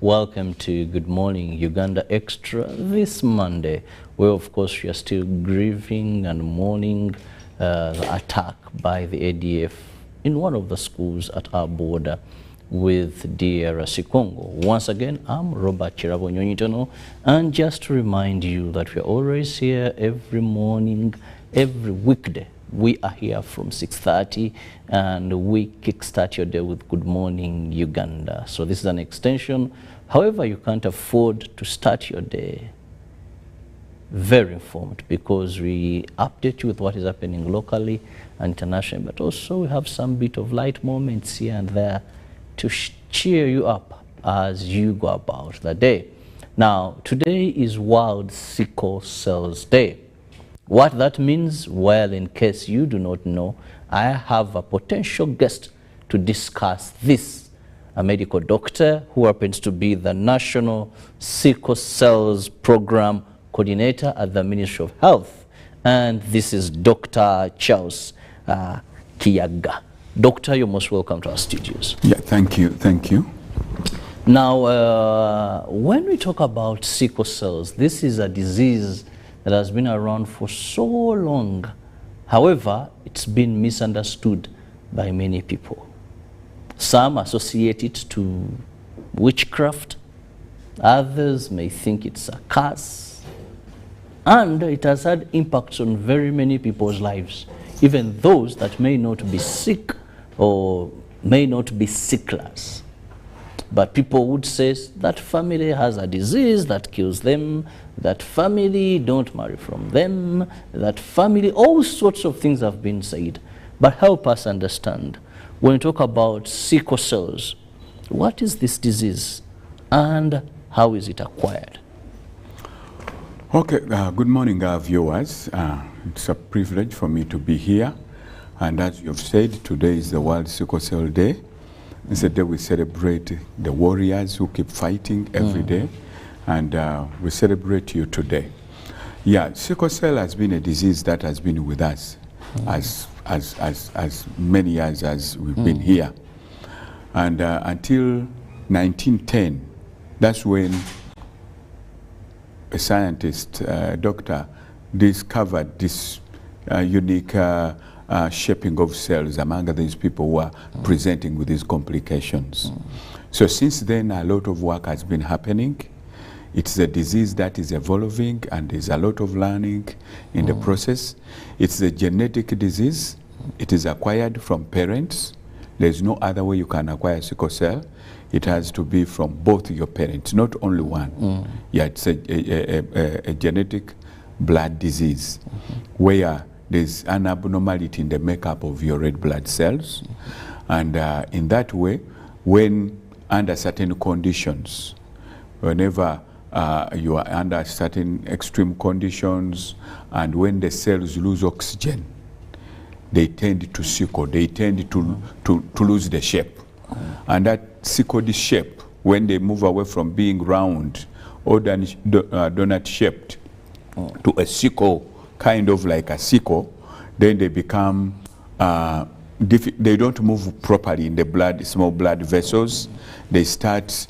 welcome to Good Morning Uganda Extra this Monday, where of course we are still grieving and mourning the attack by the ADF in one of the schools at our border with DRC Congo. Once again, I'm Robert Kirabo Nyonyintono, and just to remind you that we're always here every morning, every weekday. We are here from 6:30 and we kickstart your day with Good Morning Uganda. So this is an extension. However, you can't afford to start your day very informed, because we update you with what is happening locally and internationally, but also we have some bit of light moments here and there to cheer you up as you go about the day. Now, today is World Sickle Cells Day. What that means, well, in case you do not know, I have a potential guest to discuss this, a medical doctor who happens to be the National Sickle Cells Program Coordinator at the Ministry of Health. And this is Dr. Charles Kiyaga. Doctor, you're most welcome to our studios. Yeah, thank you, thank you. Now, when we talk about sickle cells, this is a disease that has been around for so long. However, it's been misunderstood by many people. Some associate it to witchcraft. Others may think it's a curse. And it has had impacts on very many people's lives, even those that may not be sick or may not be sicklers. But people would say that family has a disease that kills them, that family don't marry from them, that family, all sorts of things have been said. But help us understand, when we talk about sickle cells, what is this disease and how is it acquired? Okay, good morning, viewers. It's a privilege for me to be here. And as you've said, today is the World Sickle Cell Day. It's a day we celebrate the warriors who keep fighting every day, and we celebrate you today. Yeah, sickle cell has been a disease that has been with us as many years as we've been here. And until 1910, that's when a scientist, doctor, discovered this unique shaping of cells among these people who are presenting with these complications. So since then, a lot of work has been happening. It's a disease that is evolving, and there's a lot of learning in the process. It's a genetic disease. It is acquired from parents. There's no other way you can acquire sickle cell. It has to be from both your parents, not only one. Yeah, it's a genetic blood disease where there's an abnormality in the makeup of your red blood cells. And in that way, when under certain conditions, whenever you are under certain extreme conditions, and when the cells lose oxygen, they tend to sickle, they tend to lose the shape. And that sickled shape, when they move away from being round or donut shaped to a sickle, kind of like a sickle, then they become, they don't move properly in the blood, small blood vessels. They start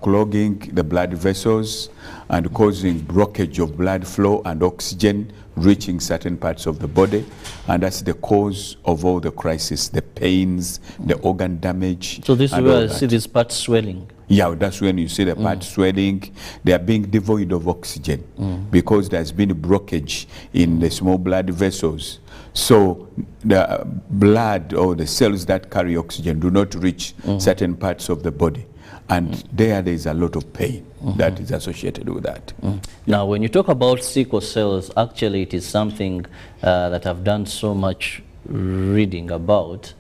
clogging the blood vessels and causing blockage of blood flow and oxygen reaching certain parts of the body. And that's the cause of all the crisis, the pains, the organ damage. So this is where I see this part swelling. Yeah, that's when you see the part swelling. They are being devoid of oxygen because there's been a blockage in the small blood vessels. So the blood or the cells that carry oxygen do not reach certain parts of the body. And there is a lot of pain that is associated with that. Now, when you talk about sickle cells, actually it is something that I've done so much reading about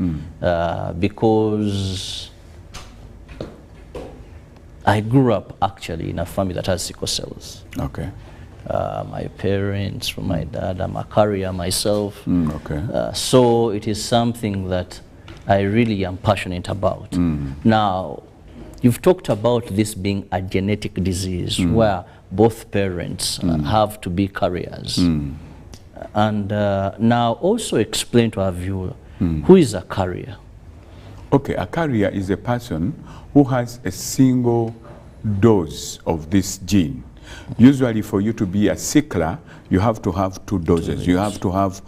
because I grew up actually in a family that has sickle cells. Okay. My parents, from my dad, I'm a carrier myself. Okay. So it is something that I really am passionate about. Now, you've talked about this being a genetic disease where both parents have to be carriers. And now also explain to our viewer, who is a carrier? Okay, a carrier is a person who has a single dose of this gene. Usually for you to be a sickler, you have to have 2 doses. You have to have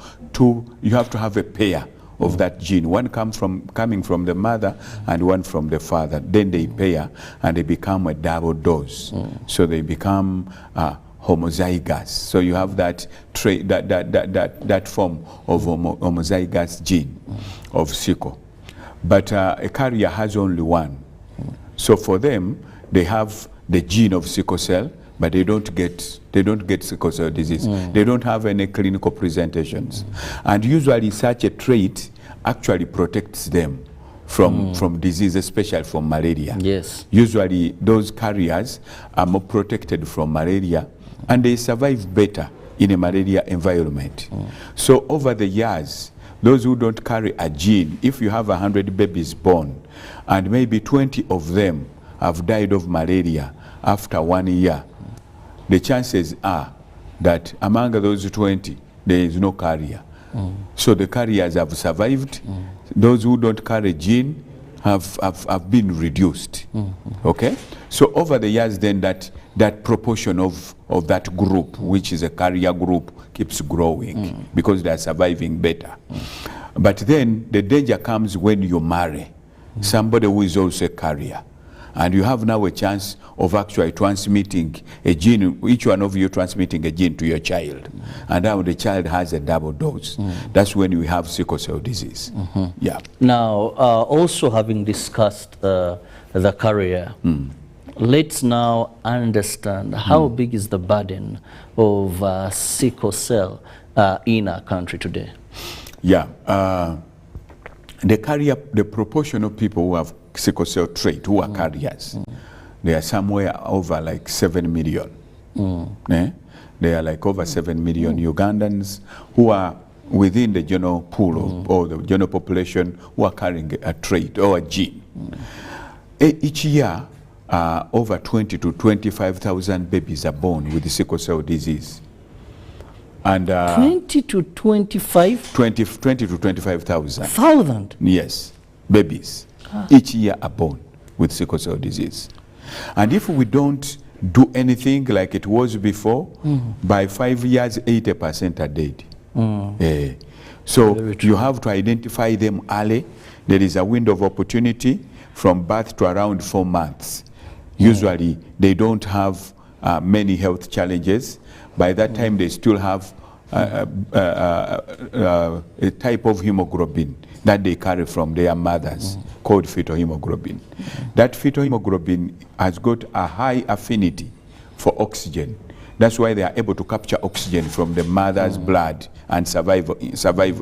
a pair of that gene, one coming from the mother and one from the father. Then they pair and they become a double dose. So they become homozygous. So you have that form of homozygous gene of sickle. But a carrier has only one. So for them, they have the gene of sickle cell, but they don't get sickle cell disease. They don't have any clinical presentations. And usually such a trait actually protects them from disease, especially from malaria. Yes. Usually those carriers are more protected from malaria, and they survive better in a malaria environment. So over the years, those who don't carry a gene, if you have 100 babies born, and maybe 20 of them have died of malaria after 1 year, the chances are that among those 20, there is no carrier. So the carriers have survived. Those who don't carry gene have been reduced. Okay? So over the years, then that proportion of that group, which is a carrier group, keeps growing because they are surviving better. But then the danger comes when you marry somebody who is also a carrier. And you have now a chance of actually transmitting a gene, each one of you transmitting a gene to your child. And now the child has a double dose. That's when you have sickle cell disease. Yeah. Now, also having discussed the carrier, let's now understand how big is the burden of sickle cell in our country today? Yeah. The proportion of people who have sickle cell trait, who are carriers, they are somewhere over like 7 million. They are like over 7 million Ugandans who are within the general pool or the general population who are carrying a trait or a gene. Each year, over 20 to 25,000 babies are born with the sickle cell disease. And 20 to 25? 20 to 25,000. 1,000? Yes, babies. Each year are born with sickle cell disease. And if we don't do anything like it was before, by 5 years, 80% are dead. So you have to identify them early. There is a window of opportunity from birth to around 4 months. Usually, they don't have many health challenges. By that time, they still have a type of hemoglobin that they carry from their mothers called fetal hemoglobin. That fetal hemoglobin has got a high affinity for oxygen. That's why they are able to capture oxygen from the mother's blood and survive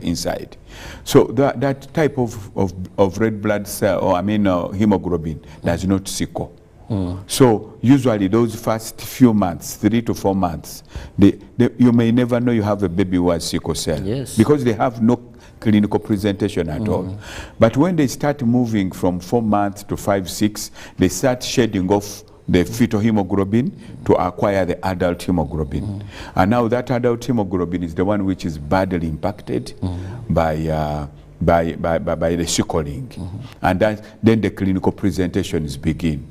inside. So that type of red blood cell, or hemoglobin, does not sickle. So usually those first few months, 3 to 4 months, you may never know you have a baby who has sickle cell. Yes. Because they have no clinical presentation at all. But when they start moving from 4 months to 5, 6, they start shedding off the fetal hemoglobin to acquire the adult hemoglobin. And now that adult hemoglobin is the one which is badly impacted by the sickling. And then the clinical presentations begin.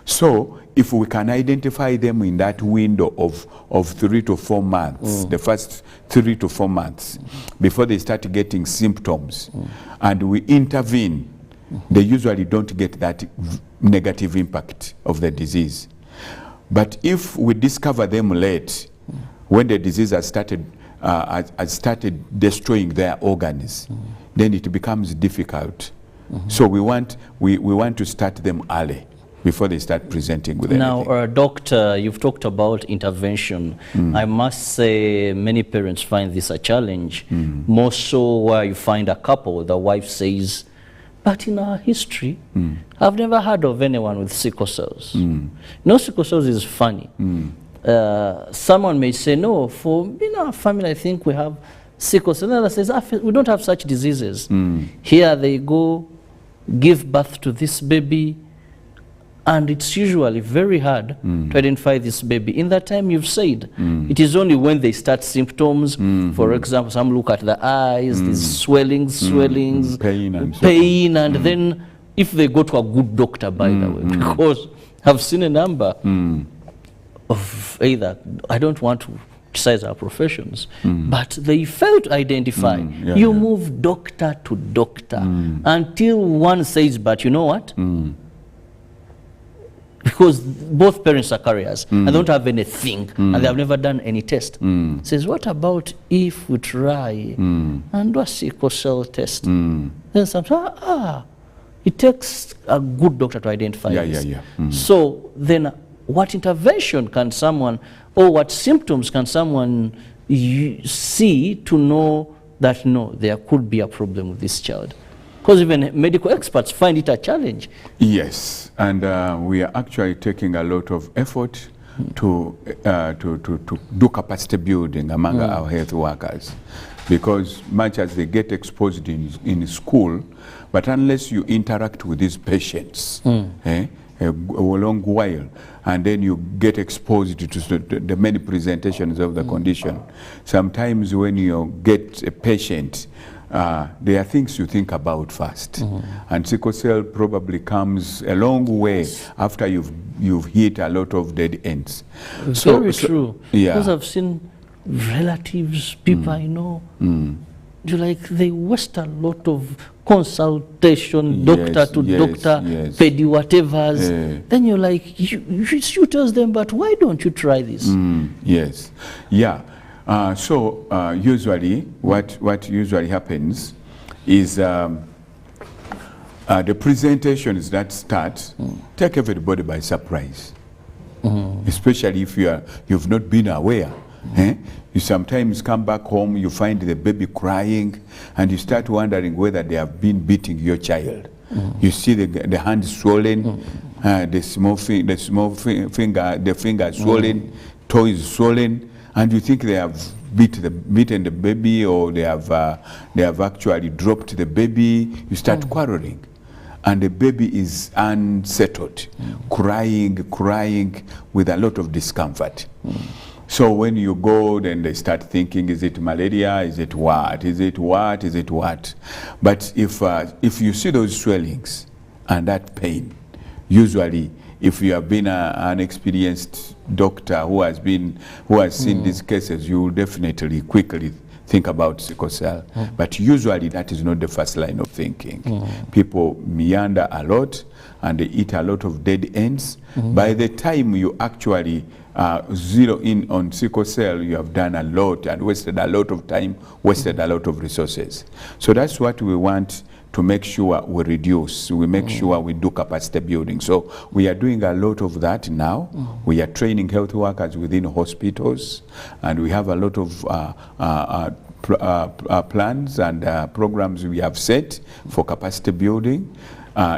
So if we can identify them in that window of 3 to 4 months, the first 3 to 4 months, before they start getting symptoms, and we intervene, they usually don't get that negative impact of the disease. But if we discover them late, when the disease has started destroying their organs, then it becomes difficult. So we want to start them early before they start presenting with anything. Now, doctor, you've talked about intervention. I must say many parents find this a challenge, more so where you find a couple, the wife says, but in our history, I've never heard of anyone with sickle cells. No, sickle cells is funny. Someone may say, no, for in our family, I think we have sickle cell. Another says, we don't have such diseases. Here they go, give birth to this baby, and it's usually very hard to identify this baby. In that time, you've said, it is only when they start symptoms, for example, some look at the eyes, these swellings, pain, and then if they go to a good doctor, by the way, because have seen a number of either, I don't want to criticize our professions, but they fail to identify. You move doctor to doctor until one says, but you know what? Because both parents are carriers and they don't have anything and they have never done any test. Says, what about if we try and do a sickle cell test? Then sometimes, it takes a good doctor to identify this. So then what intervention can someone, or what symptoms can someone see to know that, no, there could be a problem with this child? Because even medical experts find it a challenge. Yes, and we are actually taking a lot of effort to do capacity building among our health workers, because much as they get exposed in school, but unless you interact with these patients a long while, and then you get exposed to the many presentations of the condition, sometimes when you get a patient, there are things you think about first, and sickle cell probably comes a long way after you've hit a lot of dead ends. Very true. Because I've seen relatives, people I know, they waste a lot of consultation, doctor to doctor, pedi whatevers. Then you're like, you tell them, but why don't you try this? So usually what usually happens is the presentations that start take everybody by surprise, especially if you've not been aware. You sometimes come back home, you find the baby crying, and you start wondering whether they have been beating your child. You see the hand swollen, the finger swollen, toe is swollen, and you think they have beaten the baby, or they have actually dropped the baby. You start quarreling, and the baby is unsettled, crying with a lot of discomfort. So when you go, then they start thinking, is it malaria? Is it what? Is it what? Is it what? But if you see those swellings and that pain, usually if you have been an experienced doctor who has seen these cases, you will definitely quickly think about sickle cell. But usually that is not the first line of thinking. People meander a lot and they eat a lot of dead ends. By the time you actually zero in on sickle cell, you have done a lot and wasted a lot of time, wasted a lot of resources. So that's what we want to make sure we reduce. We make sure we do capacity building. So we are doing a lot of that now. We are training health workers within hospitals, and we have a lot of plans and programs we have set for capacity building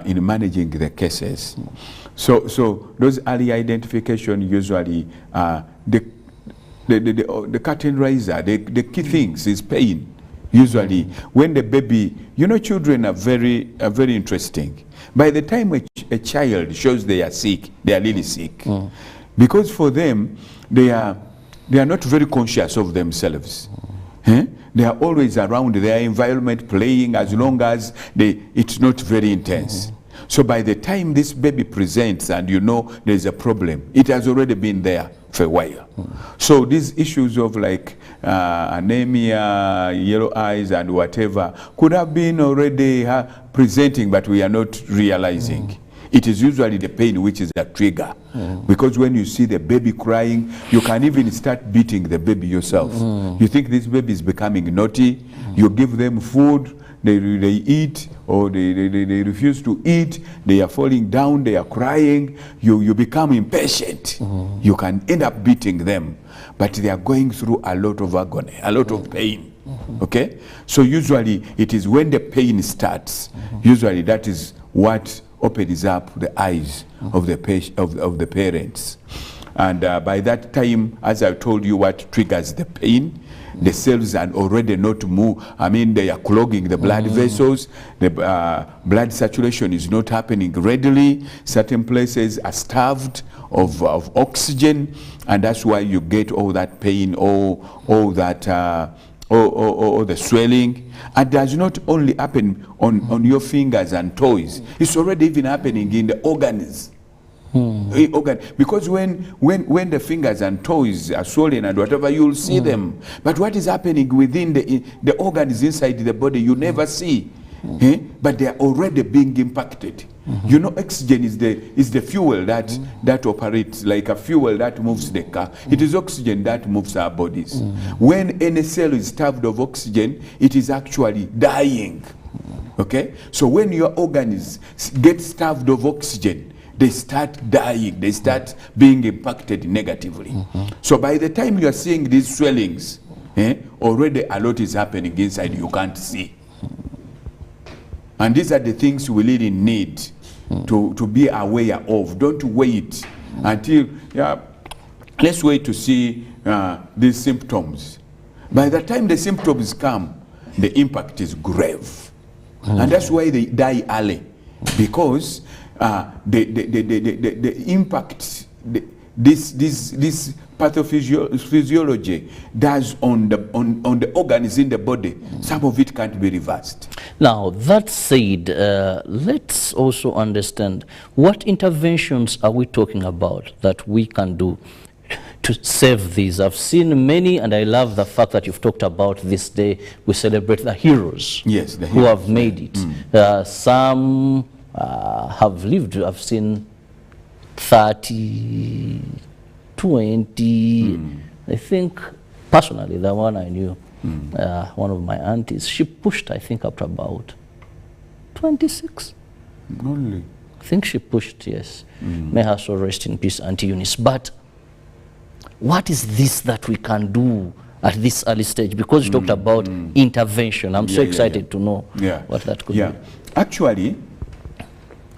in managing the cases. So those early identification, usually the curtain raiser, the key things is pain. Usually when the baby, children are very interesting. By the time a child shows they are sick, they are really sick. Because for them, they are not very conscious of themselves. They are always around their environment playing, as long as it's not very intense. So by the time this baby presents and there's a problem, it has already been there for a while. So these issues of like anemia, yellow eyes and whatever could have been already presenting, but we are not realizing. It is usually the pain which is a trigger. Because when you see the baby crying, you can even start beating the baby yourself. You think this baby is becoming naughty, you give them food, they eat, or they refuse to eat, they are falling down, they are crying, you become impatient. You can end up beating them, but they are going through a lot of agony, a lot of pain. Okay? So usually it is when the pain starts, usually that is what opens up the eyes of the parents. And by that time, as I told you, what triggers the pain, the cells are already not move. I mean, they are clogging the blood vessels. The blood saturation is not happening readily. Certain places are starved of oxygen, and that's why you get all that pain, all that, or the swelling. And it does not only happen on your fingers and toes. It's already even happening in the organs. Organ, because when the fingers and toes are swollen and whatever, you'll see them. But what is happening within the organs inside the body, you never see. But they are already being impacted. You know, oxygen is the fuel that operates like a fuel that moves the car. It is oxygen that moves our bodies. When any cell is starved of oxygen, it is actually dying. Okay? So when your organs get starved of oxygen, they start dying, they start being impacted negatively. So by the time you are seeing these swellings, already a lot is happening inside you can't see. And these are the things we really need to be aware of. Don't wait until, let's wait to see these symptoms. By the time the symptoms come, the impact is grave. And that's why they die early, because the impact this pathophysiology does on the organs in the body, some of it can't be reversed. Now, that said, let's also understand what interventions are we talking about that we can do to save these. I've seen many, and I love the fact that you've talked about this day. We celebrate the heroes, yes, the heroes who have made it. Some have lived. I've seen 30, 20. I think, personally, the one I knew, one of my aunties, she pushed, I think, up to about 26. Only. I think she pushed, yes. May her soul rest in peace, Auntie Eunice. But what is this that we can do at this early stage? Because you talked about intervention. I'm so excited to know what that could be. Actually,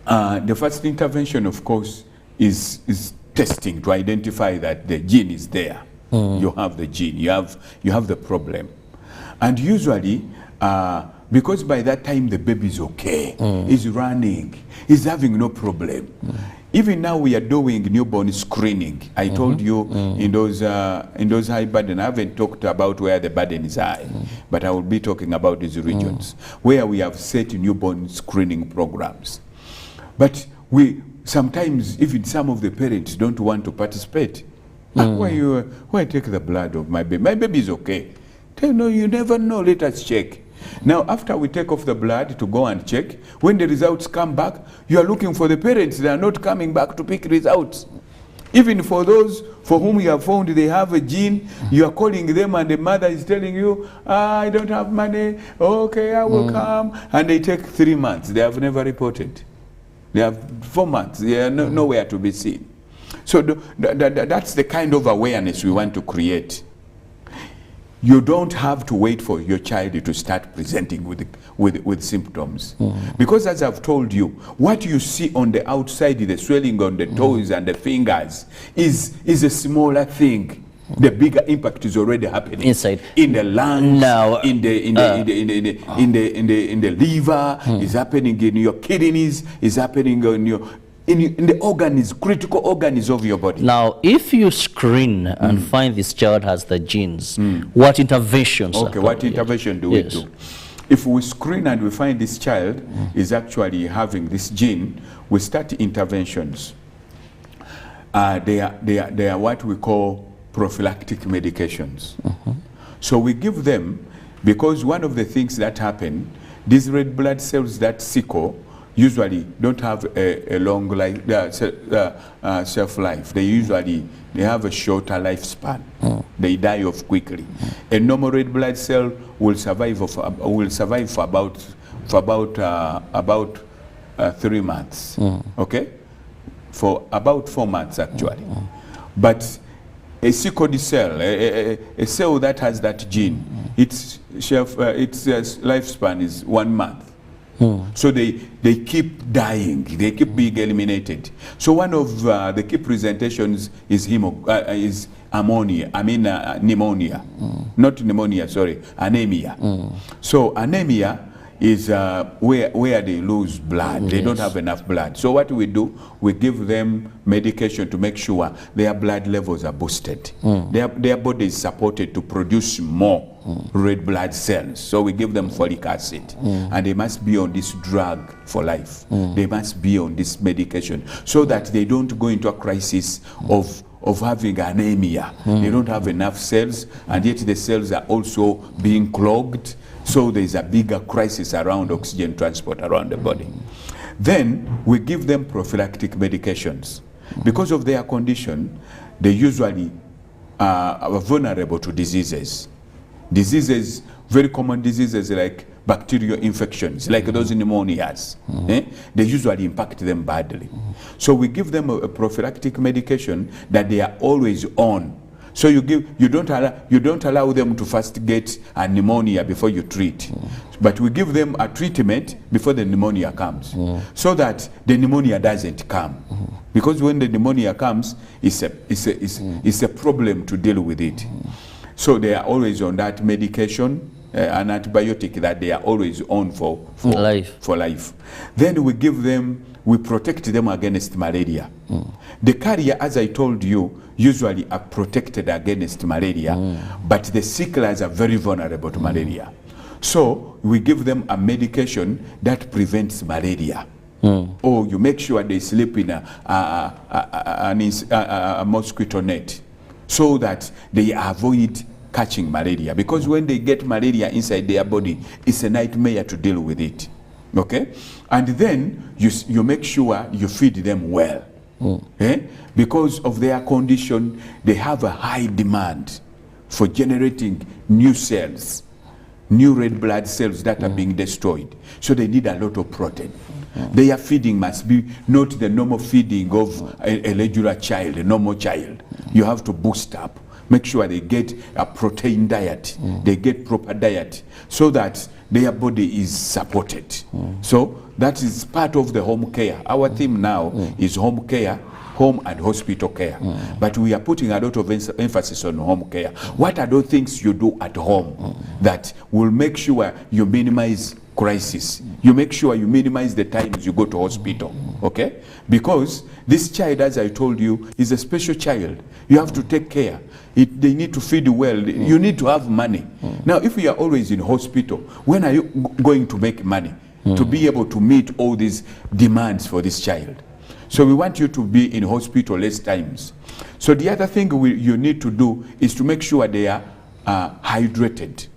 the first intervention, of course, is testing to identify that the gene is there. You have the gene, you have the problem. And usually, because by that time the baby is okay, is running, is having no problem. Even now we are doing newborn screening. I told you in those high burden, I haven't talked about where the burden is high, but I will be talking about these regions where we have set newborn screening programs. But sometimes even some of the parents don't want to participate. Why take the blood of my baby? My baby is okay. No, you never know, let us check. Now, after we take off the blood to go and check, when the results come back, you are looking for the parents. They are not coming back to pick results. Even for those for whom you have found they have a gene, you are calling them and the mother is telling you, I don't have money, okay, I will come. And they take 3 months. They have never reported. They have 4 months. They are nowhere to be seen. So that's the kind of awareness we want to create. You don't have to wait for your child to start presenting with symptoms. Because as I've told you, what you see on the outside, the swelling on the toes and the fingers, is a smaller thing. The bigger impact is already happening inside, in the lungs, now, in the liver, is happening in your kidneys, is happening on your in the organs, critical organs of your body. Now, if you screen and find this child has the genes, what interventions? Okay, what intervention do we do? If we screen and we find this child is actually having this gene, we start interventions. They are what we call prophylactic medications. So we give them, because one of the things that happen, these red blood cells that sickle usually don't have a long life, shelf life. They have a shorter lifespan. They die off quickly. A normal red blood cell will survive for about 3 months. Okay, for about 4 months actually. But a sickled cell, a cell that has that gene, its lifespan is 1 month. So they keep dying, they keep being eliminated. So one of the key presentations is pneumonia, not pneumonia, sorry, anemia. So anemia is where they lose blood. They don't have enough blood. So what we do, we give them medication to make sure their blood levels are boosted. Their body is supported to produce more red blood cells. So we give them folic acid. And they must be on this drug for life. They must be on this medication so that they don't go into a crisis of having anemia. They don't have enough cells, and yet the cells are also being clogged. So there is a bigger crisis around oxygen transport around the body. Then we give them prophylactic medications. Because of their condition, they usually are vulnerable to diseases. Diseases, very common diseases like bacterial infections, like those pneumonias, they usually impact them badly. So we give them a prophylactic medication that they are always on. So you don't allow them to first get a pneumonia before you treat, but we give them a treatment before the pneumonia comes, so that the pneumonia doesn't come. Because when the pneumonia comes, it's a problem to deal with it. So they are always on that medication, an antibiotic that they are always on for life. Then we protect them against malaria. The carrier, as I told you, usually are protected against malaria, but the sicklers are very vulnerable to malaria. So we give them a medication that prevents malaria. Or you make sure they sleep in a mosquito net so that they avoid catching malaria. Because when they get malaria inside their body, it's a nightmare to deal with it. Okay? And then you make sure you feed them well. Because of their condition, they have a high demand for generating new cells, new red blood cells that are being destroyed. So they need a lot of protein. Their feeding must be not the normal feeding of a regular child, a normal child. You have to boost up. Make sure they get a protein diet, they get proper diet, so that their body is supported. So that is part of the home care. Our theme now is home care, home and hospital care. But we are putting a lot of emphasis on home care. What are those things you do at home that will make sure you minimize crisis? You make sure you minimize the times you go to hospital, okay? Because this child, as I told you, is a special child. You have to take care. They need to feed well. You need to have money. Now, if we are always in hospital, when are you going to make money to be able to meet all these demands for this child? So we want you to be in hospital less times. So the other thing you need to do is to make sure they are hydrated.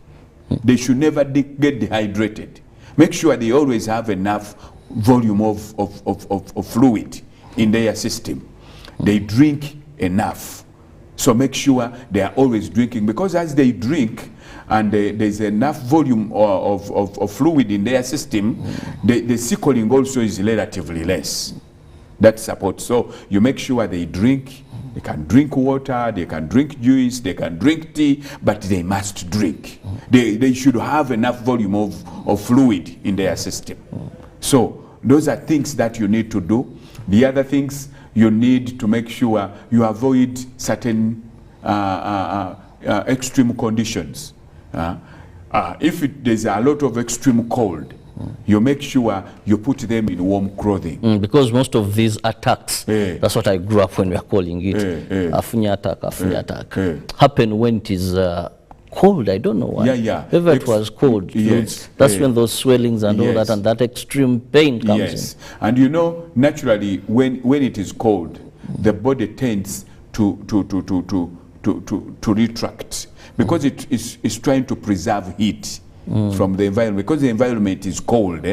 They should never get dehydrated. Make sure they always have enough volume of fluid in their system. They drink enough. So make sure they are always drinking, because as they drink and there's enough volume of fluid in their system, the sickling also is relatively less. That supports. So you make sure they drink. They can drink water, they can drink juice, they can drink tea, but they must drink. They should have enough volume of fluid in their system. So those are things that you need to do. The other things, you need to make sure you avoid certain extreme conditions. If there's a lot of extreme cold, you make sure you put them in warm clothing. Because most of these attacks, that's what I grew up when we are calling it, afunya attack, happen when it is cold. I don't know why. If it was cold, that's when those swellings and all that, and that extreme pain comes in. And you know, naturally, when it is cold, the body tends to retract, because it is trying to preserve heat from the environment, because the environment is cold.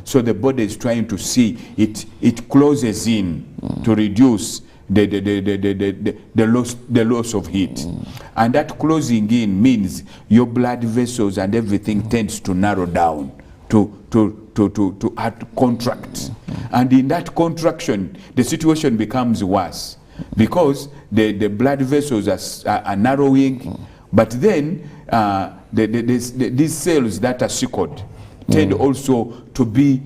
So the body is trying to see it closes in to reduce the loss of heat. And that closing in means your blood vessels and everything tends to narrow down, to contract. And in that contraction, the situation becomes worse, because the blood vessels are narrowing, but then these cells that are sickled tend also to be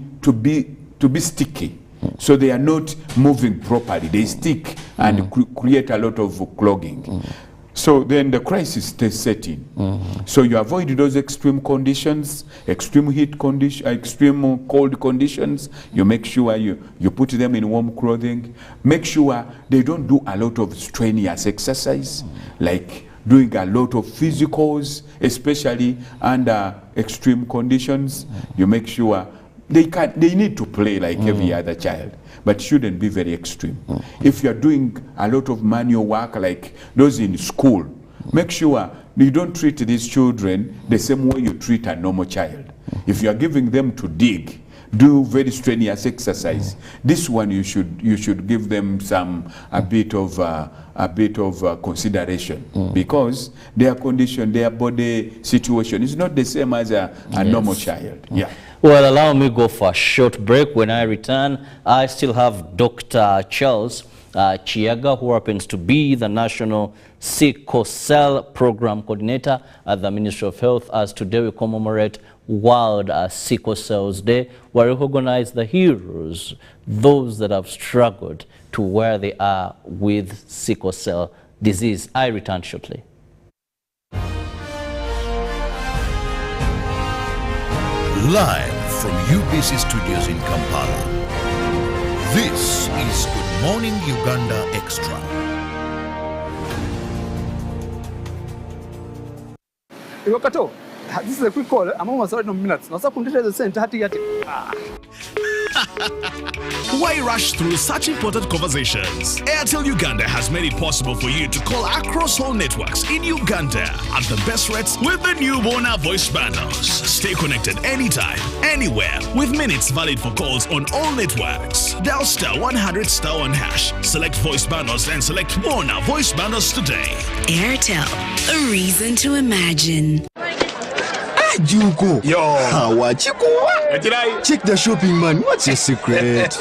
sticky. So they are not moving properly. They stick and create a lot of clogging. So So then the crisis is setting. So you avoid those extreme conditions, extreme heat condition, extreme cold conditions. You make sure you put them in warm clothing. Make sure they don't do a lot of strenuous exercise, like doing a lot of physicals, especially under extreme conditions. You make sure they need to play like every other child, but shouldn't be very extreme. If you're doing a lot of manual work like those in school, make sure you don't treat these children the same way you treat a normal child. If you're giving them to dig, do very strenuous exercise. This one you should give them a bit of consideration, because their condition, their body situation is not the same as a normal child. Yeah. Well, allow me go for a short break. When I return, I still have Dr. Charles Chiaga, who happens to be the National Sickle Cell Program Coordinator at the Ministry of Health, as today we commemorate World Sickle Cells Day, where we recognize the heroes, those that have struggled to where they are with sickle cell disease. I return shortly. Live from UBC Studios in Kampala, this is Good Morning Uganda Extra. Iwakato, this is a quick call. I'm almost out of minutes. Now, the center. Why rush through such important conversations? Airtel Uganda has made it possible for you to call across all networks in Uganda at the best rates with the new Bona voice bundles. Stay connected anytime, anywhere, with minutes valid for calls on all networks. Dial *100*1#. Select voice bundles and select Bona voice bundles today. Airtel, a reason to imagine. Juko. Yo. What you go? Check the shopping, man. What's your secret?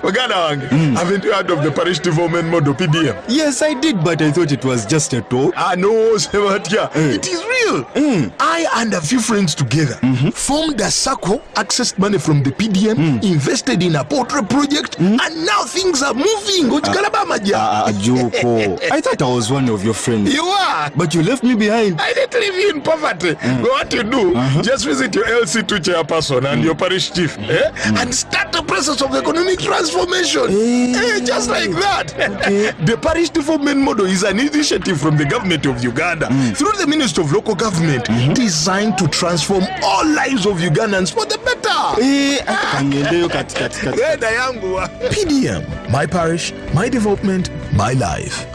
Uganda, haven't you heard of the parish development model PDM? Yes, I did, but I thought it was just a talk. No, Sebatia. It is real. I and a few friends together formed a circle, accessed money from the PDM, invested in a portrait project, and now things are moving. Juko. I thought I was one of your friends. You are. But you left me behind. I didn't leave you in poverty. What you do, just visit your LC2 chairperson and your parish chief and start the process of economic transformation. Just like that. Okay. The parish development model is an initiative from the government of Uganda through the Ministry of Local Government designed to transform all lives of Ugandans for the better. PDM, my parish, my development, my life.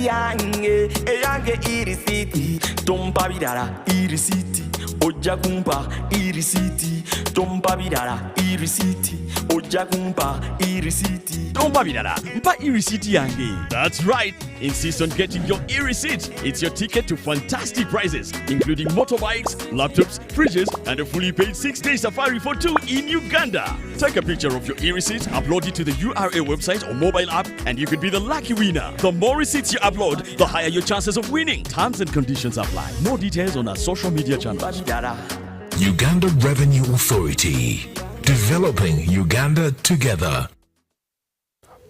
Eyange irisiti tompa bidara irisiti ojja kumpa irisiti tompa bidara irisiti ojja kumpa irisiti tompa bidara mpa irisiti yange. That's right, insist on getting your e-receipt. It's your ticket to fantastic prizes, including motorbikes, laptops, fridges, and a fully paid 6-day safari for 2 in Uganda. Take a picture of your e-receipt, upload it to the URA website or mobile app, and you could be the lucky winner. The more receipts you upload, the higher your chances of winning. Terms and conditions apply. More details on our social media channels. Uganda Revenue Authority, developing Uganda together.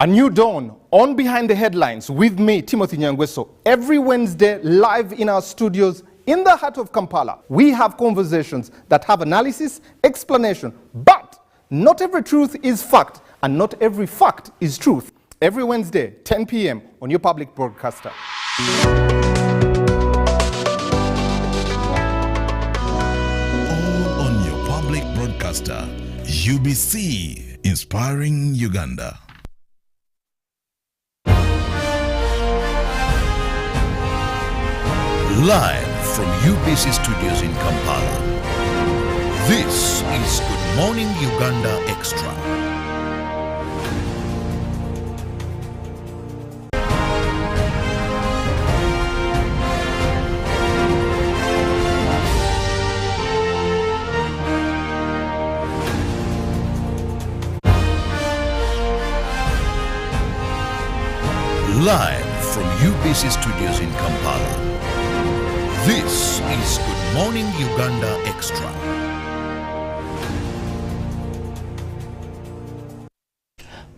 A new dawn on Behind the Headlines with me, Timothy Nyangweso. Every Wednesday, live in our studios in the heart of Kampala. We have conversations that have analysis, explanation, but not every truth is fact, and not every fact is truth. Every Wednesday, 10 p.m. on your public broadcaster. All on your public broadcaster, UBC, inspiring Uganda. Live from UBC Studios in Kampala, this is Good Morning Uganda Extra. Live from UBC Studios in Kampala, this is Good Morning Uganda Extra.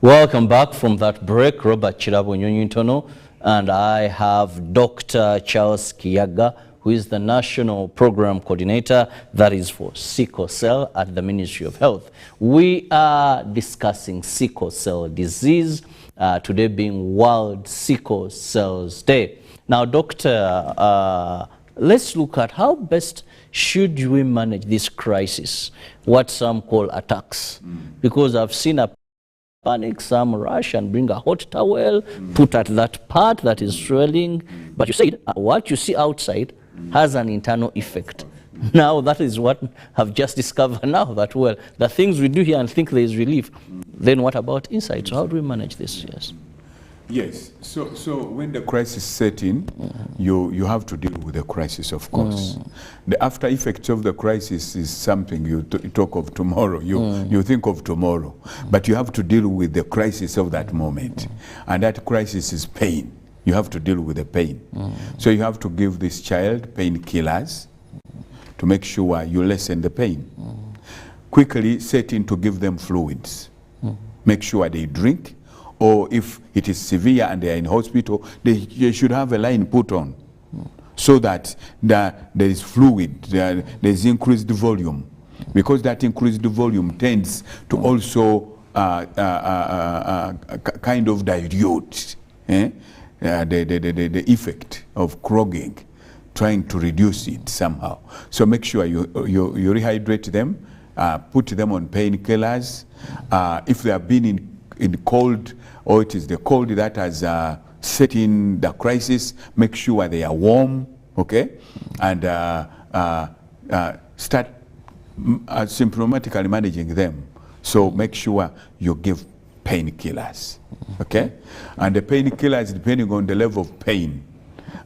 Welcome back from that break. Robert Kirabo, Nyonyintono, and I have Dr. Charles Kiyaga, who is the National Program Coordinator, that is for sickle cell at the Ministry of Health. We are discussing sickle cell disease, today being World Sickle Cells Day. Now, Doctor, let's look at how best should we manage this crisis, what some call attacks, because I've seen a panic, some rush and bring a hot towel, put at that part that is swelling. But you said what you see outside has an internal effect. Now that is what I've just discovered now, that well, the things we do here and think there is relief, then what about inside? So how do we manage this? Yes. Yes. So when the crisis set in, you have to deal with the crisis, of course. The after effects of the crisis is something you talk of tomorrow. You think of tomorrow, but you have to deal with the crisis of that moment, and that crisis is pain. You have to deal with the pain. So you have to give this child painkillers to make sure you lessen the pain. Quickly set in to give them fluids. Make sure they drink. Or if it is severe and they are in hospital, they should have a line put on so that there is fluid, there is increased volume, because that increased volume tends to also kind of dilute the effect of clogging, trying to reduce it somehow. So make sure you rehydrate them, put them on painkillers. If they have been in cold, or it is the cold that has set in the crisis, make sure they are warm, okay? And start symptomatically managing them. So make sure you give painkillers, okay? And the painkillers depending on the level of pain.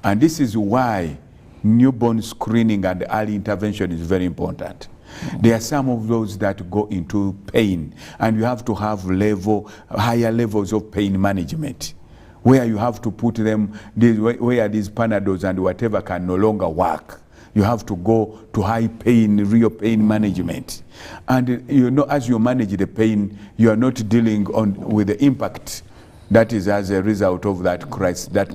And this is why newborn screening and early intervention is very important. There are some of those that go into pain, and you have to have higher levels of pain management, where you have to put them, where these Panadols and whatever can no longer work. You have to go to high pain, real pain management. And you know, as you manage the pain, you are not dealing with the impact that is as a result of that crisis, that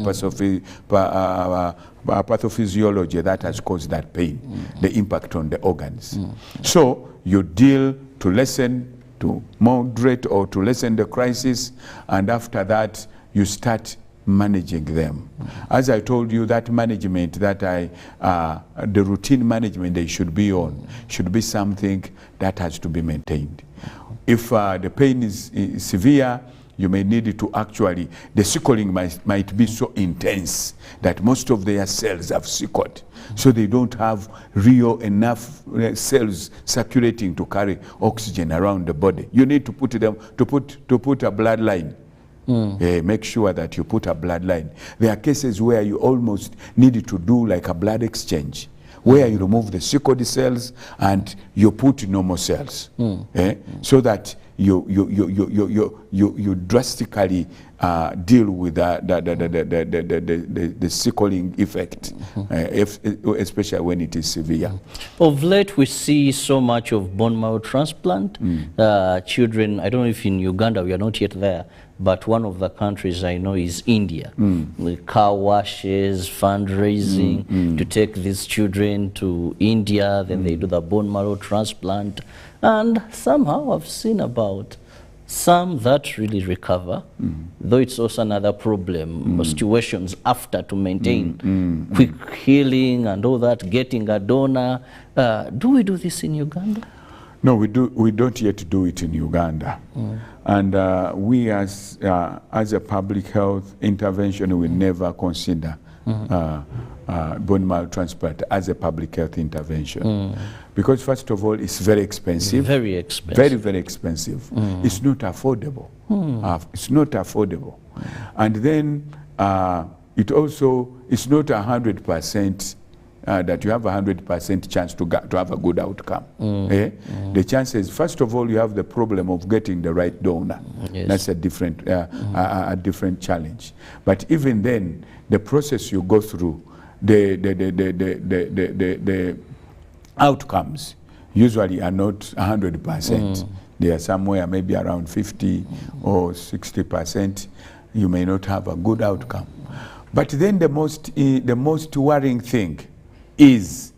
pathophysiology that has caused that pain, the impact on the organs. So you deal to lessen, to moderate or to lessen the crisis, and after that you start managing them. As I told you, that management that the routine management they should be on should be something that has to be maintained. If the pain is severe, you may need to actually, the sickling might be so intense that most of their cells have sickled. So they don't have real enough cells circulating to carry oxygen around the body. You need to put them, to put a bloodline. Make sure that you put a bloodline. There are cases where you almost need to do like a blood exchange, where you remove the sickled cells and you put normal cells, so that you drastically deal with the sickling effect, especially when it is severe. Of late, we see so much of bone marrow transplant. Children, I don't know if in Uganda we are not yet there, but one of the countries I know is India. With car washes, fundraising to take these children to India, then they do the bone marrow transplant. And somehow I've seen about some that really recover, though it's also another problem, situations after to maintain quick healing and all that, getting a donor. Do we do this in Uganda? No, we don't yet do it in Uganda. And we as a public health intervention, we never consider bone marrow transplant as a public health intervention. Because first of all, it's very expensive. Very expensive. Very, very expensive. It's not affordable. It's not affordable. And then it's not 100% that you have 100% chance to have a good outcome. The chances, first of all, you have the problem of getting the right donor. That's a different challenge. But even then, the process you go through, the outcomes usually are not 100%. They are somewhere maybe around 50 or 60%. You may not have a good outcome. But then the most worrying thing is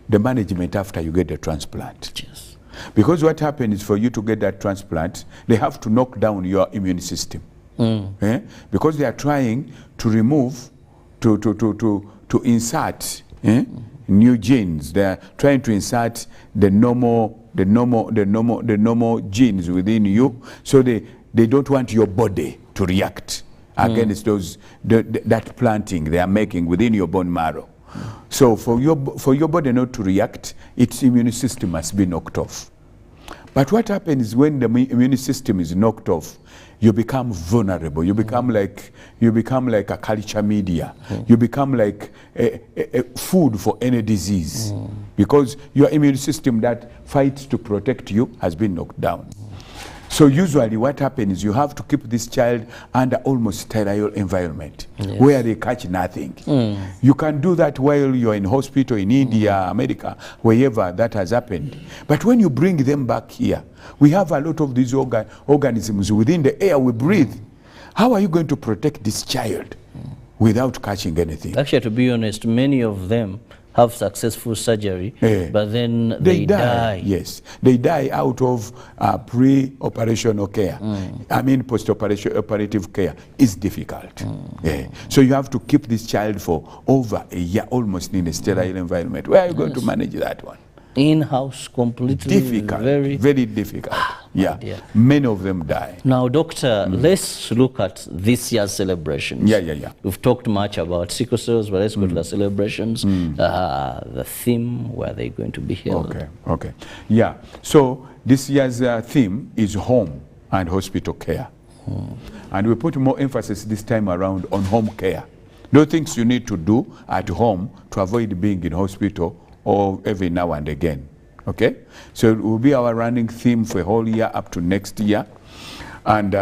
the management after you get the transplant. Yes. Because what happens is for you to get that transplant, they have to knock down your immune system. Because they are trying to remove, to insert new genes. They are trying to insert the normal genes within you, so they don't want your body to react against that planting they are making within your bone marrow. So for your body not to react, its immune system must be knocked off. But what happens is when the immune system is knocked off, you become vulnerable. You become like a culture media. You become like a food for any disease, because your immune system that fights to protect you has been knocked down. So usually what happens is you have to keep this child under almost sterile environment, where they catch nothing. You can do that while you're in hospital in India, America, wherever that has happened. But when you bring them back here, we have a lot of these organisms within the air we breathe. How are you going to protect this child without catching anything? Actually, to be honest, many of them have successful surgery, but then they die. Yes, they die out of pre-operational care. I mean, post-operative care is difficult. So you have to keep this child for over a year, almost in a sterile environment. Where are you going to manage that one? In-house, completely difficult, very difficult. Many of them die. Now, Doctor, let's look at this year's celebrations. We've talked much about sickle cells, but let's go to the celebrations. The theme, where they're going to be held. Okay. Yeah. So this year's theme is home and hospital care, and we put more emphasis this time around on home care. Those things you need to do at home to avoid being in hospital or every now and again. Okay, so it will be our running theme for a whole year up to next year. And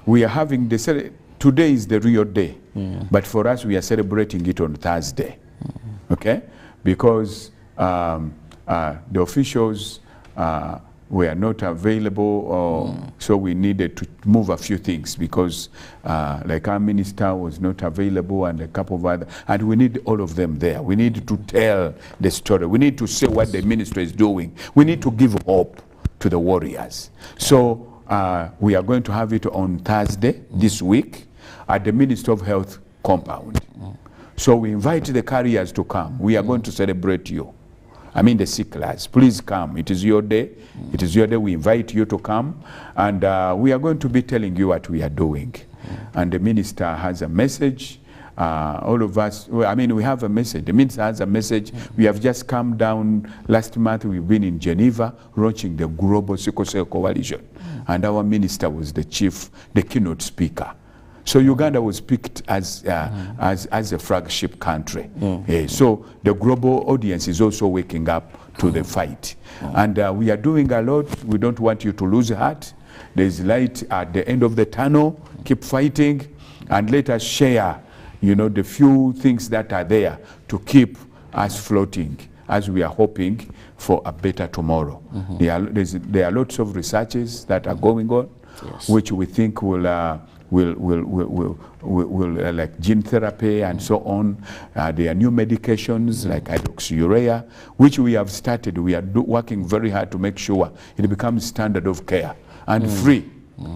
we are having today is the real day, but for us we are celebrating it on Thursday. Okay, because the officials were not available, so we needed to move a few things, because like our minister was not available and a couple of other, and we need all of them there. We need to tell the story. We need to say what the ministry is doing. We need to give hope to the warriors. So we are going to have it on Thursday this week at the Ministry of Health compound. So we invite the carriers to come. We are going to celebrate you. I mean the sicklers, please come. It is your day. It is your day. We invite you to come, and we are going to be telling you what we are doing. And the minister has a message. All of us, I mean, we have a message. The minister has a message. We have just come down last month. We've been in Geneva launching the Global Sickle Cell Coalition, and our minister was the keynote speaker. So Uganda was picked as a flagship country. So the global audience is also waking up to the fight. And we are doing a lot. We don't want you to lose heart. There's light at the end of the tunnel. Keep fighting, and let us share, the few things that are there to keep us floating as we are hoping for a better tomorrow. There are lots of researches that are going on, which we think will like gene therapy and so on. There are new medications like hydroxyurea, which we have started. We are working very hard to make sure it becomes standard of care and free.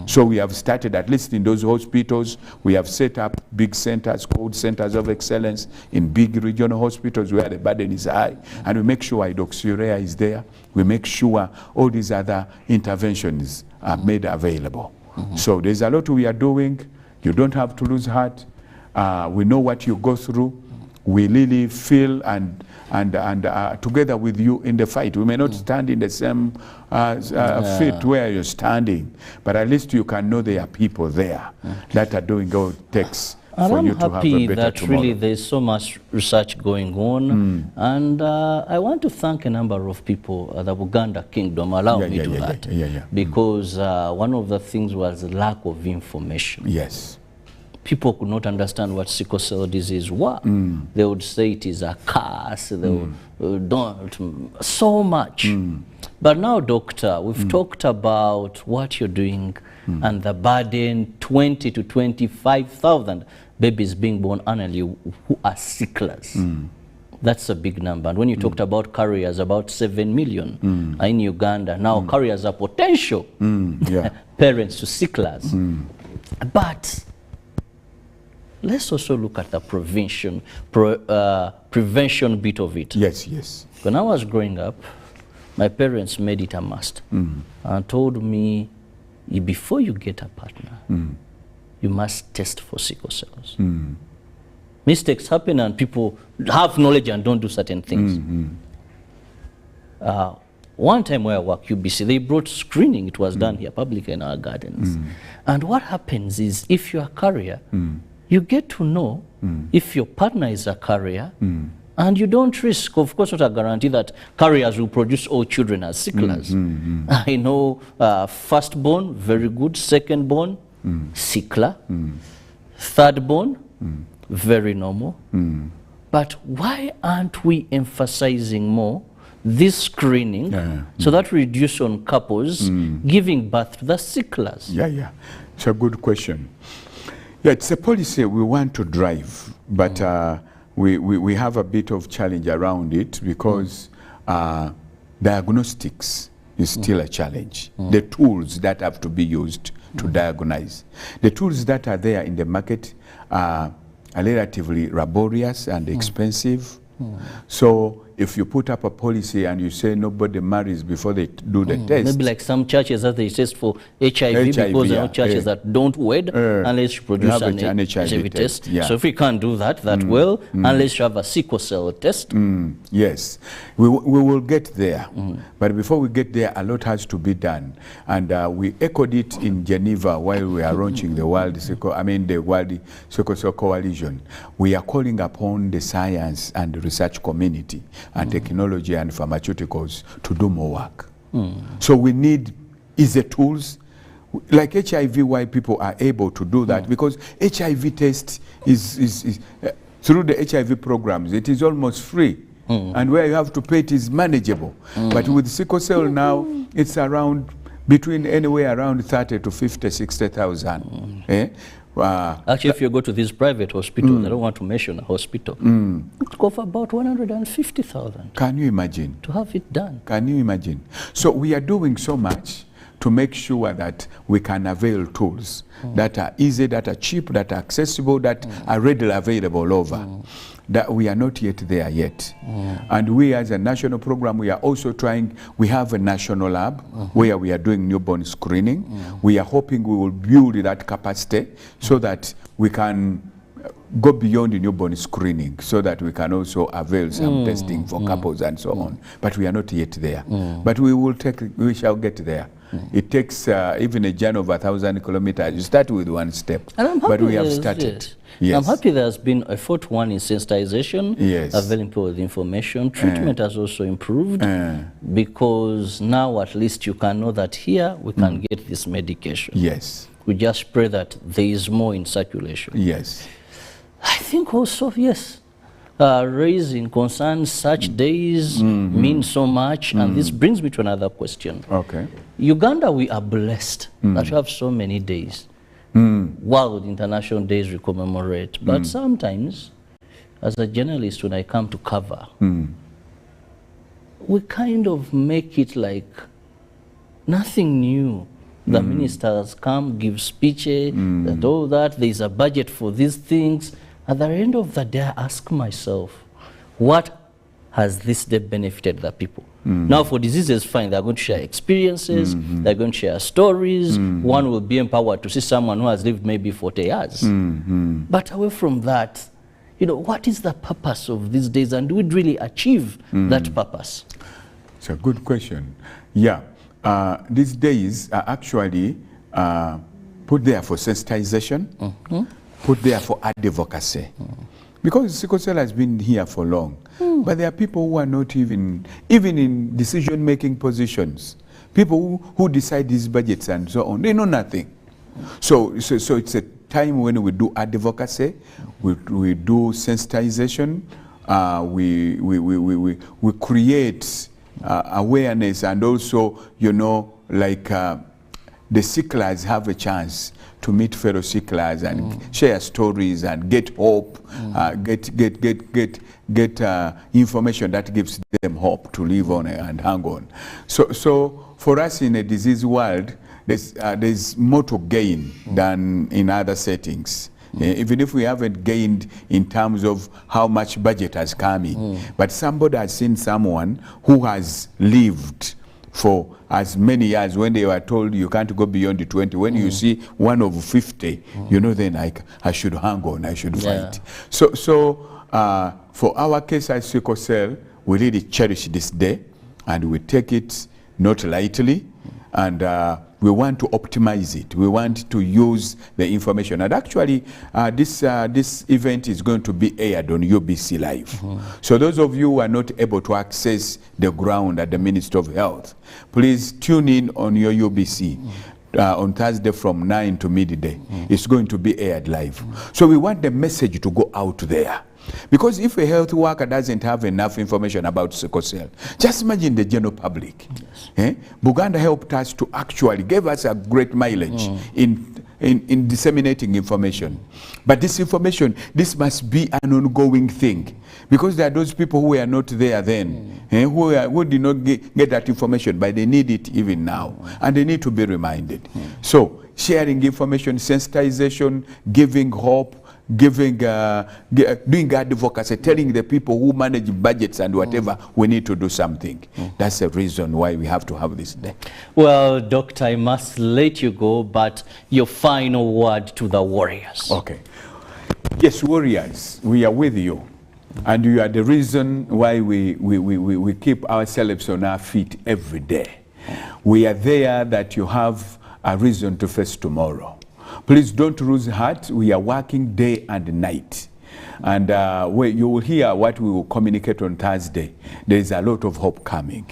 So we have started, at least in those hospitals, we have set up big centers called centers of excellence in big regional hospitals where the burden is high, and we make sure hydroxyurea is there. We make sure all these other interventions are made available. So there's a lot we are doing. You don't have to lose heart. We know what you go through. We really feel and together with you in the fight. We may not stand in the same fit where you're standing, but at least you can know there are people there that are doing all it takes for you to have a better tomorrow. I'm happy that really there's so much research going on, and I want to thank a number of people at the Uganda Kingdom. Allow me to do that, because one of the things was lack of information. Yes. people could not understand what sickle cell disease was. They would say it is a curse, they would, don't, so much. But now, doctor, we've talked about what you're doing and the burden, 20 to 25,000 babies being born annually who are sicklers. That's a big number. And when you talked about carriers, about 7 million in Uganda. Now carriers are potential parents to sicklers. But let's also look at the prevention bit of it. Yes, yes. When I was growing up, my parents made it a must and told me, before you get a partner, you must test for sickle cells. Mistakes happen and people have knowledge and don't do certain things. One time where I work, UBC, they brought screening. It was done here publicly in our gardens. And what happens is, if you're a carrier, you get to know if your partner is a carrier, and you don't risk, of course, not a guarantee that carriers will produce all children as sicklers. I know firstborn, very good. Secondborn, sickler. Thirdborn, very normal. But why aren't we emphasizing more this screening so that reduce on couples giving birth to the sicklers? Yeah. It's a good question. Yeah, it's a policy we want to drive, but we have a bit of challenge around it because diagnostics is still a challenge. The tools that have to be used to diagnose. The tools that are there in the market are relatively laborious and expensive. So if you put up a policy and you say nobody marries before they do the test. Maybe like some churches that they test for HIV because there are churches that don't wed unless you produce an HIV test. So if we can't do that well, unless you have a sickle cell test. Yes, we will get there. But before we get there, a lot has to be done. And we echoed it in Geneva while we are launching the World Sickle Cell Coalition. We are calling upon the science and research community and technology and pharmaceuticals to do more work. So we need easy tools like HIV, why people are able to do that, because HIV test is through the HIV programs, it is almost free. And where you have to pay, it is manageable. But with sickle cell now, it's around between anywhere around 30 to 50, 60,000. Actually, if you go to these private hospitals, I don't want to mention a hospital, it costs about 150,000. Can you imagine? To have it done. Can you imagine? So we are doing so much to make sure that we can avail tools that are easy, that are cheap, that are accessible, that are readily available all over. That we are not yet there yet. And we as a national program, we are also trying, we have a national lab where we are doing newborn screening. We are hoping we will build that capacity so that we can go beyond the newborn screening so that we can also avail some testing for couples and so on. But we are not yet there. But we shall get there. It takes even a journey of 1,000 kilometers. You start with one step, but we have started. Yes. I'm happy there's been a fourth one in sensitization, availing people with information. Treatment has also improved because now at least you can know that here we can get this medication. Yes. We just pray that there is more in circulation. Yes. I think also, yes, raising concerns, such days mean so much. And this brings me to another question. Okay. Uganda, we are blessed that we have so many days. World International Days we commemorate. But sometimes, as a journalist, when I come to cover, we kind of make it like nothing new. The ministers come, give speeches, and all that. There's a budget for these things. At the end of the day, I ask myself, what has this day benefited the people? Now, for diseases, fine, they're going to share experiences, they're going to share stories. One will be empowered to see someone who has lived maybe 40 years. But away from that, you know, what is the purpose of these days, and do we really achieve that purpose? It's a good question. Yeah, these days are actually put there for sensitization, put there for advocacy. Because sickle cell has been here for long. But there are people who are not even in decision-making positions. People who decide these budgets and so on, they know nothing. So it's a time when we do advocacy, we do sensitization, we create awareness, and also, you know, like the sicklers have a chance to meet fellow sicklers and share stories and get hope, get information that gives them hope to live on and hang on. So for us in a disease world, there's more to gain than in other settings. Even if we haven't gained in terms of how much budget has come in, but somebody has seen someone who has lived for as many years. When they were told you can't go beyond the 20, when you see one of 50, you know, then I should hang on, I should fight. So for our case at sickle cell, we really cherish this day, and we take it not lightly, and we want to optimize it. We want to use the information. And actually, this event is going to be aired on UBC Live. So those of you who are not able to access the ground at the Ministry of Health, please tune in on your UBC. On Thursday from 9 to midday. It's going to be aired live. So we want the message to go out there. Because if a health worker doesn't have enough information about sickle cell, just imagine the general public. Buganda helped us to actually give us a great mileage in disseminating information. But this information, this must be an ongoing thing. Because there are those people who were not there then, who did not get that information, but they need it even now. And they need to be reminded. So sharing information, sensitization, giving hope, doing advocacy, telling the people who manage budgets and whatever, we need to do something. That's the reason why we have to have this day. Well, Doctor, I must let you go, but your final word to the warriors. Okay. Yes, warriors, we are with you. And you are the reason why we keep ourselves on our feet every day. We are there that you have a reason to face tomorrow. Please don't lose heart. We are working day and night. And you will hear what we will communicate on Thursday. There is a lot of hope coming.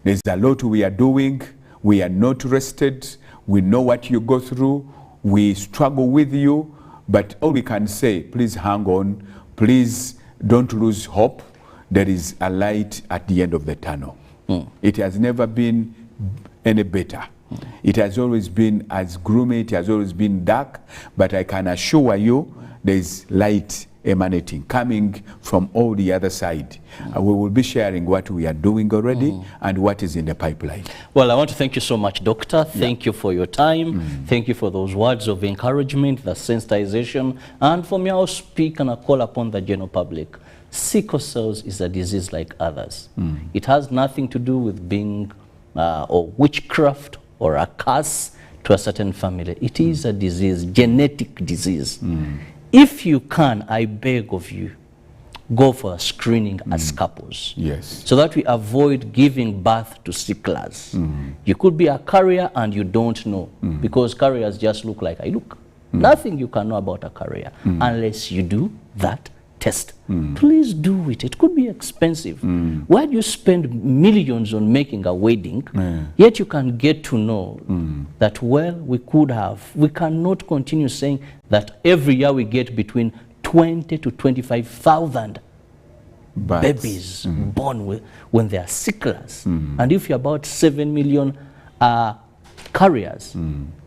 There's a lot we are doing. We are not rested. We know what you go through. We struggle with you. But all we can say, please hang on. Please don't lose hope. There is a light at the end of the tunnel. It has never been any better. It has always been as gloomy, it has always been dark, but I can assure you there is light emanating, coming from all the other side. We will be sharing what we are doing already and what is in the pipeline. Well, I want to thank you so much, Doctor. Thank you for your time. Thank you for those words of encouragement, the sensitization, and for me, I'll speak and I'll call upon the general public. Sickle cells is a disease like others. It has nothing to do with being or witchcraft or a curse to a certain family. It is a disease, genetic disease. If you can, I beg of you, go for a screening as couples. Yes. So that we avoid giving birth to sicklers. You could be a carrier and you don't know, because carriers just look like I look. Nothing you can know about a carrier unless you do that test. Please do it. It could be expensive. Why do you spend millions on making a wedding, yet you can get to know that, well, we cannot continue saying that every year we get between 20 to 25,000 babies born when they are sicklers. And if you're about 7 million carriers,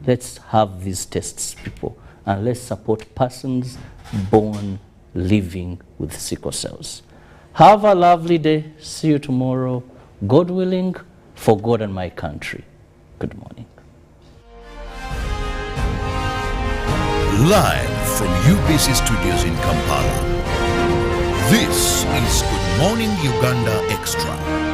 let's have these tests, people, and let's support persons born living with sickle cells. Have a lovely day. See you tomorrow, God willing, for God and my country. Good morning. Live from UBC Studios in Kampala, this is Good Morning Uganda Extra.